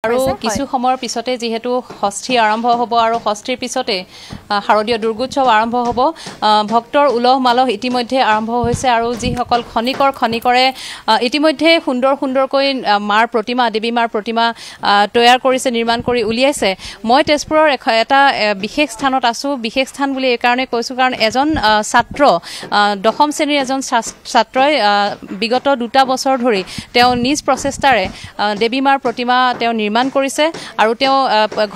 আৰু কিছু সময়ৰ পিছতে যেহেতু ষষ্ঠী আৰম্ভ হ'ব আৰু ষষ্ঠীৰ পিছতে শাৰদীয় দুৰ্গোৎসৱ আৰম্ভ হ'ব ভক্তৰ উলহ মালহ ইতিমধ্যে আৰম্ভ হৈছে আৰু যিসকল খনিকৰে ইতিমধ্যে সুন্দৰকৈ মাৰ প্ৰতিমা দেৱী মাৰ প্ৰতিমা তৈয়াৰ কৰিছে নিৰ্মাণ কৰি উলিয়াইছে মই তেজপুৰৰ এটা বিশেষ স্থানত আছো বিশেষ স্থান বুলি এই কাৰণে কৈছো কাৰণ এজন ছাত্ৰ দশম শ্ৰেণীৰ এজন ছাত্ৰই বিগত 2টা বছৰ ধৰি তেওঁ নিজ প্ৰচেষ্টাৰে দেৱী মাৰ প্ৰতিমা তেওঁ নিৰ্মাণ কৰিছে আৰু তেওঁ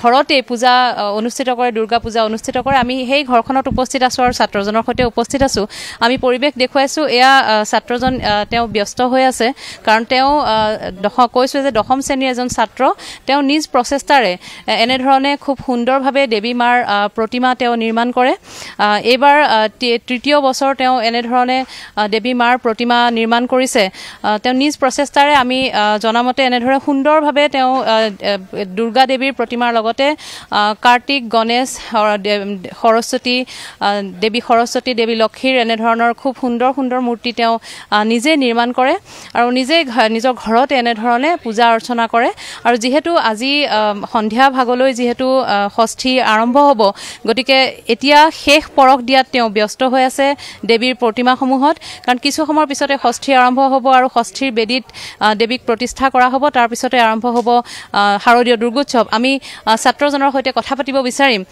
ঘৰতে পূজা অনুষ্ঠিত কৰে দুৰ্গা পূজা অনুষ্ঠিত কৰে আমি সেই ঘৰখনত উপস্থিত আছো আৰু ছাত্ৰজনৰ সৈতে উপস্থিত আছো আমি পৰিবেশ দেখুৱাইছো এয়া ছাত্ৰজন তেওঁ ব্যস্ত হৈ আছে কাৰণ তেওঁ কৈছো যে দশম শ্ৰেণীৰ এজন ছাত্ৰ তেওঁ নিজ প্ৰচেষ্টাৰে এনে ধৰণে খুব সুন্দৰভাৱে দেৱী মাৰ প্ৰতিমা তেওঁ নিৰ্মাণ কৰে এইবাৰ তৃতীয় বছৰ তেওঁ এনে ধৰণে দেৱী মাৰ প্ৰতিমা নিৰ্মাণ কৰিছে তেওঁ নিজ প্ৰচেষ্টাৰে আমি জনামতে এনে ধৰণে সুন্দৰভাৱে তেওঁ দুৰ্গা দেৱীৰ প্ৰতিমাৰ লগতে কাৰ্তিক গণেশ সৰস্বতী দেৱী লক্ষ্মীৰ এনে ধৰণৰ খুব সুন্দৰ মূৰ্তি তেওঁ নিজে নিৰ্মাণ কৰে আৰু নিজে নিজৰ ঘৰতে এনে ধৰণে পূজা অৰ্চনা কৰে আৰু যেহেতু আজি সন্ধিয়া ভাগলৈ যেহেতু ষষ্ঠী আৰম্ভ হ'ব গতিকে এতিয়া শেষ পৰখ দিয়াত তেওঁ ব্যস্ত হৈ আছে দেৱীৰ প্ৰতিমাসমূহত কাৰণ কিছু সময়ৰ পিছতে ষষ্ঠী আৰম্ভ হ'ব আৰু ষষ্ঠীৰ বেদীত দেৱীক প্ৰতিষ্ঠা কৰা হ'ব তাৰ পিছতে আৰম্ভ হ'ব শাৰদীয় দুৰ্গোৎসৱ আমি ছাত্ৰজনৰ সৈতে কথা পাতিব বিচাৰিম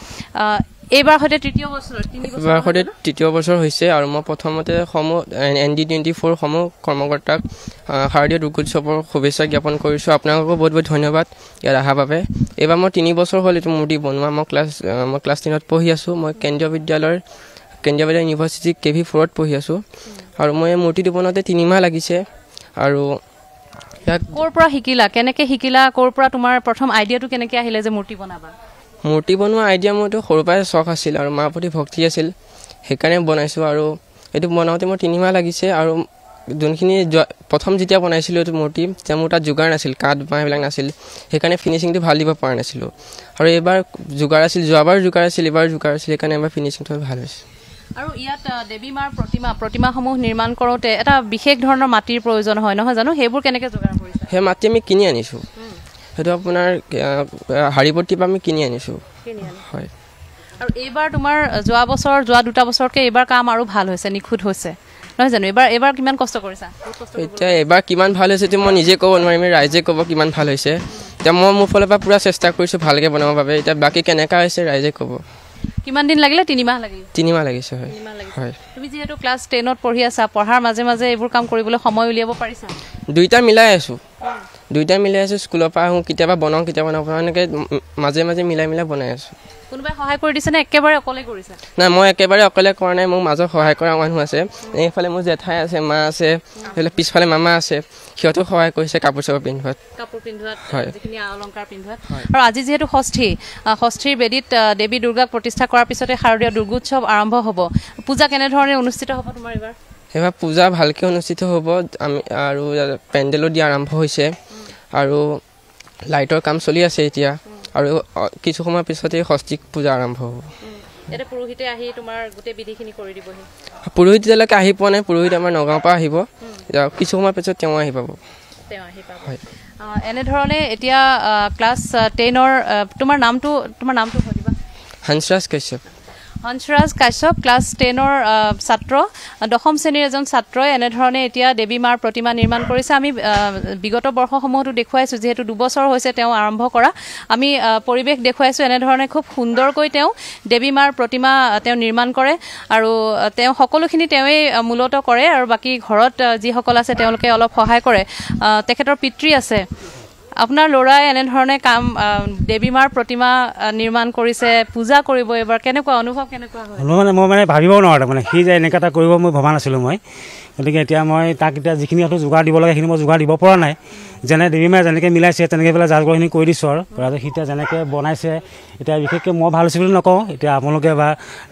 এইবাৰ হতে তৃতীয় বছৰ হৈছে আৰু মই প্ৰথমতে ND24 সমূহ কৰ্মকৰ্তাক শাৰদীয় দুৰ্গোৎসৱৰ শুভেচ্ছা জ্ঞাপন কৰিছোঁ আপোনালোকক বহুত ধন্যবাদ ইয়াত অহাৰ বাবে এইবাৰ মই 3 বছৰ হ'ল এইটো মূৰ্তি বনোৱা মই ক্লাছ 10ত পঢ়ি আছোঁ মই কেন্দ্ৰীয় বিদ্যালয় ইউনিভাৰ্চিটি KV4ত পঢ়ি আছোঁ আৰু মই এই মূৰ্তিটো বনাওঁতে 3 মাহ লাগিছে আৰু ক'ৰ পৰা শিকিলা কেনেকৈ শিকিলা ক'ৰ পৰা তোমাৰ প্ৰথম আইডিয়াটো কেনেকৈ আহিলে যে মূৰ্তি বনাবা মূৰ্তি বনোৱা আইডিয়া মোৰতো সৰুৰ পৰাই চখ আছিল আৰু মাৰ প্ৰতি ভক্তি আছিল সেইকাৰণে বনাইছোঁ আৰু এইটো বনাওঁতে মোৰ 3 মাহ লাগিছে আৰু যোনখিনি প্ৰথম যেতিয়া বনাইছিলোঁ এইটো মূৰ্তি তেতিয়া মোৰ তাত যোগাৰ নাছিল কাঠ বাঁহ এইবিলাক নাছিল সেইকাৰণে ফিনিচিংটো ভাল দিব পৰা নাছিলোঁ আৰু এইবাৰ যোগাৰ আছিল যোৱাবাৰ যোগাৰ আছিল এইবাৰ যোগাৰ আছিল সেইকাৰণে এবাৰ ফিনিচিংটো ভাল হৈছে আৰু ইয়াত দেৱী মাৰ প্ৰতিমাসমূহ নিৰ্মাণ কৰোঁতে এটা বিশেষ ধৰণৰ মাটিৰ প্ৰয়োজন হয় নহয় জানো সেইবোৰ কেনেকৈ যোগাৰ কৰিছে সেই মাটি আমি কিনি আনিছোঁ সেইটো আপোনাৰ হাৰিপট্টিৰ পৰা আমি কিনি আনিছোঁ হয় আৰু এইবাৰ তোমাৰ যোৱা 2টা বছৰতকৈ এইবাৰ কাম আৰু ভাল হৈছে নিখুঁত হৈছে নহয় জানো এইবাৰ কিমান কষ্ট কৰিছা এতিয়া এইবাৰ কিমান ভাল হৈছে মই নিজে ক'ব নোৱাৰিম ৰাইজে ক'ব কিমান ভাল হৈছে এতিয়া মই মোৰ ফালৰ পৰা পুৰা চেষ্টা কৰিছোঁ ভালকৈ বনাবৰ বাবে এতিয়া বাকী কেনেকুৱা হৈছে ৰাইজে ক'ব কিমান দিন লাগিলে 3 মাহ লাগিলে 3 মাহ লাগিছে হয় তুমি যেহেতু ক্লাছ 10ত পঢ়ি আছা পঢ়াৰ মাজে এইবোৰ কাম কৰিবলৈ সময় উলিয়াব পাৰিছা দুইটা মিলাই আছোঁ স্কুলৰ পৰা আহোঁ কেতিয়াবা বনাওঁ কেতিয়াবা নবনাওঁ এনেকৈ মাজে মিলাই বনাই আছোঁ কোনোবাই সহায় কৰি দিছে নে একেবাৰে অকলে কৰিছা নাই মই একেবাৰে অকলে কৰা নাই মোৰ মাজত সহায় কৰা মানুহ আছে এইফালে মোৰ জেঠাই আছে মা আছে সেইফালে পিছফালে মামা আছে সিহঁতেও সহায় কৰিছে কাপোৰ পিন্ধোৱাত যিখিনি অলংকাৰ পিন্ধোৱাত আৰু আজি যিহেতু ষষ্ঠীৰ বেদীত দেৱী দুৰ্গাক প্ৰতিষ্ঠা কৰাৰ পিছতে শাৰদীয় দুৰ্গোৎসৱ আৰম্ভ হ'ব পূজা কেনেধৰণে অনুষ্ঠিত হ'ব তোমাৰ এইবাৰ পূজা ভালকৈ অনুষ্ঠিত হ'ব আমি আৰু পেণ্ডেলো দিয়া আৰম্ভ হৈছে আৰু লাইটৰ কাম চলি আছে এতিয়া আৰু কিছু সময়ৰ পিছতে ষষ্ঠী পূজা আৰম্ভ হ'ব পুৰোহিতে আহি তোমাৰ গোটেই বিধিখিনি কৰি দিবহি পুৰোহিত যেতিয়ালৈকে আহি পোৱা নাই পুৰোহিত আমাৰ নগাঁৱৰ পৰা আহিব কিছু সময়ৰ পিছত তেওঁ আহি পাব এনেধৰণে এতিয়া ক্লাছ 10ৰ তোমাৰ নামটো কৈ দিবা হংসৰাজ কাশ্যপ ক্লাছ 10ৰ ছাত্ৰ দশম শ্ৰেণীৰ এজন ছাত্ৰই এনেধৰণে এতিয়া দেৱী মাৰ প্ৰতিমা নিৰ্মাণ কৰিছে আমি বিগত বৰ্ষসমূহতো দেখুৱাইছোঁ যিহেতু 2 বছৰ হৈছে তেওঁ আৰম্ভ কৰা আমি পৰিৱেশ দেখুৱাইছোঁ এনেধৰণে খুব সুন্দৰকৈ তেওঁ দেৱী মাৰ প্ৰতিমা তেওঁ নিৰ্মাণ কৰে আৰু তেওঁ সকলোখিনি তেওঁৱেই মূলত কৰে আৰু বাকী ঘৰত যিসকল আছে তেওঁলোকে অলপ সহায় কৰে তেখেতৰ পিতৃ আছে আপোনাৰ ল'ৰাই এনেধৰণে কাম দেৱী মাৰ প্ৰতিমা নিৰ্মাণ কৰিছে পূজা কৰিব এবাৰ কেনেকুৱা অনুভৱ কেনেকুৱা হয় মই ভাবিব নোৱাৰোঁ সি যে এনেকুৱা এটা কৰিব মই ভবা নাছিলোঁ গতিকে এতিয়া মই তাক এতিয়া যিখিনি যোগাৰ দিব লাগে সেইখিনি মই যোগাৰ দিব পৰা নাই যেনে দেৱী মায়ে যেনেকৈ মিলাইছে তেনেকৈ পেলাই জাৰগৰখিনি কৰি দিছোঁ আৰু সি এতিয়া যেনেকৈ বনাইছে এতিয়া বিশেষকৈ মই ভাল হৈছে বুলি নকওঁ এতিয়া আপোনালোকে বা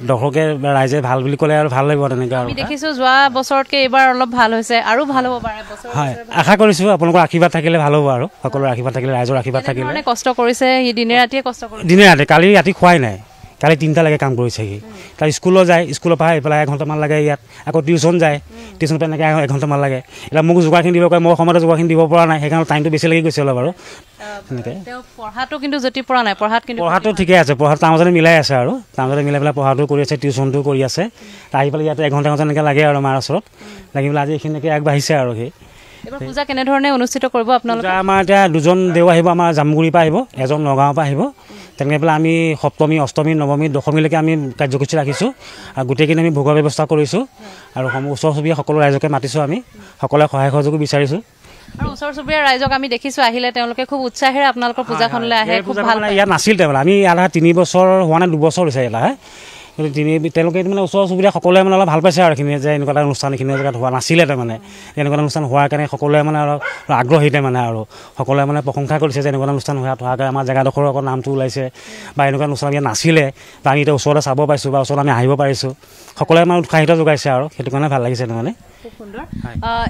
দৰ্শকে বা ৰাইজে ভাল বুলি ক'লে আৰু ভাল লাগিব তেনেকৈ আৰু দেখিছোঁ যোৱা বছৰতকৈ এইবাৰ অলপ ভাল হৈছে আৰু ভাল হ'ব পাৰে হয় আশা কৰিছোঁ আপোনালোকৰ আশীৰ্বাদ থাকিলে ভাল হ'ব আৰু সকলোৰে আশীৰ্বাদ থাকিলে ৰাইজৰ আশীৰ্বাদ থাকিলে কষ্ট কৰিছে সি দিনে ৰাতিয়ে কষ্ট কৰিছে দিনে ৰাতি কালি ৰাতি খোৱাই নাই কালি 3টালৈকে কাম কৰিছেহি তাৰ স্কুলত যায় স্কুলৰ পৰা আহি পেলাই 1 ঘণ্টামান লাগে ইয়াত আকৌ টিউশ্যন যায় টিউশ্যন পৰা এনেকৈ 1 ঘণ্টামান লাগে এতিয়া মোক যোগাৰখিনি দিব কয় মই সময়তে যোগাৰখিনি দিব পৰা নাই সেইকাৰণে টাইমটো বেছি লাগি গৈছে অলপ আৰু এনেকৈ পঢ়াটো কিন্তু জুতি পৰা নাই পঢ়াটো ঠিকে আছে পঢ়াটো তাৰ মাজতে মিলাই আছে আৰু তাৰ মাজতে মিলাই পেলাই পঢ়াটো কৰি আছে টিউশ্যনটো কৰি আছে আহি পেলাই ইয়াতে 1 ঘণ্টা এনেকৈ লাগে আৰু মাৰ ওচৰত লাগি পেলাই আজি এইখিনিকে আগবাঢ়িছে আৰু সেই এবাৰ পূজা কেনেধৰণে অনুষ্ঠিত কৰিব আপোনালোকে আমাৰ এতিয়া 2জন দেও আহিব আমাৰ জামগুৰিৰ পৰা আহিব এজন নগাঁৱৰ পৰা আহিব তেনেকৈ পেলাই আমি সপ্তমী অষ্টমী নৱমী দশমীলৈকে আমি কাৰ্যসূচী ৰাখিছোঁ আৰু গোটেইখিনি আমি ভোগৰ ব্যৱস্থা কৰিছোঁ আৰু ওচৰ চুবুৰীয়া সকলো ৰাইজকে মাতিছোঁ আমি সকলোৱে সহায় সহযোগো বিচাৰিছোঁ আৰু ওচৰ চুবুৰীয়া ৰাইজক আমি দেখিছোঁ আহিলে তেওঁলোকে খুব উৎসাহেৰে আপোনালোকৰ পূজাখনলৈ আহে খুব ভাল ইয়াত নাছিল তাৰমানে আমি আধা 3 বছৰ হোৱা নাই 2 বছৰ হৈছে ইয়াত তেওঁলোকে মানে ওচৰ চুবুৰীয়া সকলোৱে মানে অলপ ভাল পাইছে আৰু এইখিনি যে এনেকুৱা এটা অনুষ্ঠান এইখিনি জেগাত হোৱা নাছিলে তাৰমানে এনেকুৱা অনুষ্ঠান হোৱাৰ কাৰণে সকলোৱে মানে অলপ আগ্ৰহীতে মানে আৰু সকলোৱে মানে প্ৰশংসা কৰিছে যে এনেকুৱা অনুষ্ঠান হোৱাৰ কাৰণে আমাৰ জেগাডোখৰৰ অকণ নামটো ওলাইছে বা এনেকুৱা অনুষ্ঠান ইয়াত নাছিলে বা আমি এতিয়া ওচৰতে চাব পাৰিছোঁ বা ওচৰত আমি আহিব পাৰিছোঁ সকলোৱে মানে উৎসাহিত যোগাইছে আৰু সেইটো কাৰণে ভাল লাগিছে তাৰমানে খুব সুন্দৰ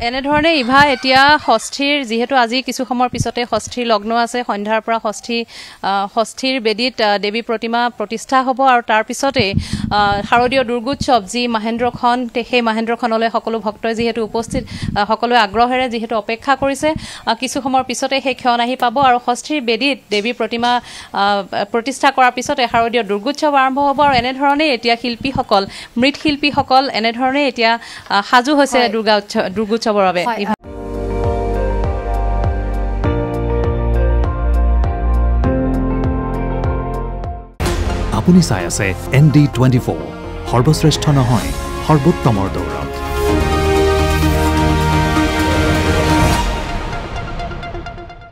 এনেধৰণে ইভা এতিয়া ষষ্ঠীৰ যিহেতু আজি কিছু সময়ৰ পিছতে ষষ্ঠীৰ লগ্ন আছে সন্ধ্যাৰ পৰা ষষ্ঠীৰ বেদীত দেৱী প্ৰতিমা প্ৰতিষ্ঠা হ'ব আৰু তাৰ পিছতে শাৰদীয় দুৰ্গোৎসৱ যি মহেন্দ্ৰখন সেই মহেন্দ্ৰখনলৈ সকলো ভক্তই যিহেতু উপস্থিত সকলোৱে আগ্ৰহেৰে যিহেতু অপেক্ষা কৰিছে কিছু সময়ৰ পিছতে সেই ক্ষণ আহি পাব আৰু ষষ্ঠীৰ বেদীত দেৱী প্ৰতিমা প্ৰতিষ্ঠা কৰাৰ পিছতে শাৰদীয় দুৰ্গোৎসৱ আৰম্ভ হ'ব আৰু এনেধৰণে এতিয়া শিল্পীসকল মৃৎশিল্পীসকল এনেধৰণে এতিয়া সাজু হৈছে দুৰ্গোৎসৱৰ বাবে আপুনি চাই আছে ND24 সৰ্বশ্ৰেষ্ঠ নহয় সৰ্বোত্তমৰ দৌৰ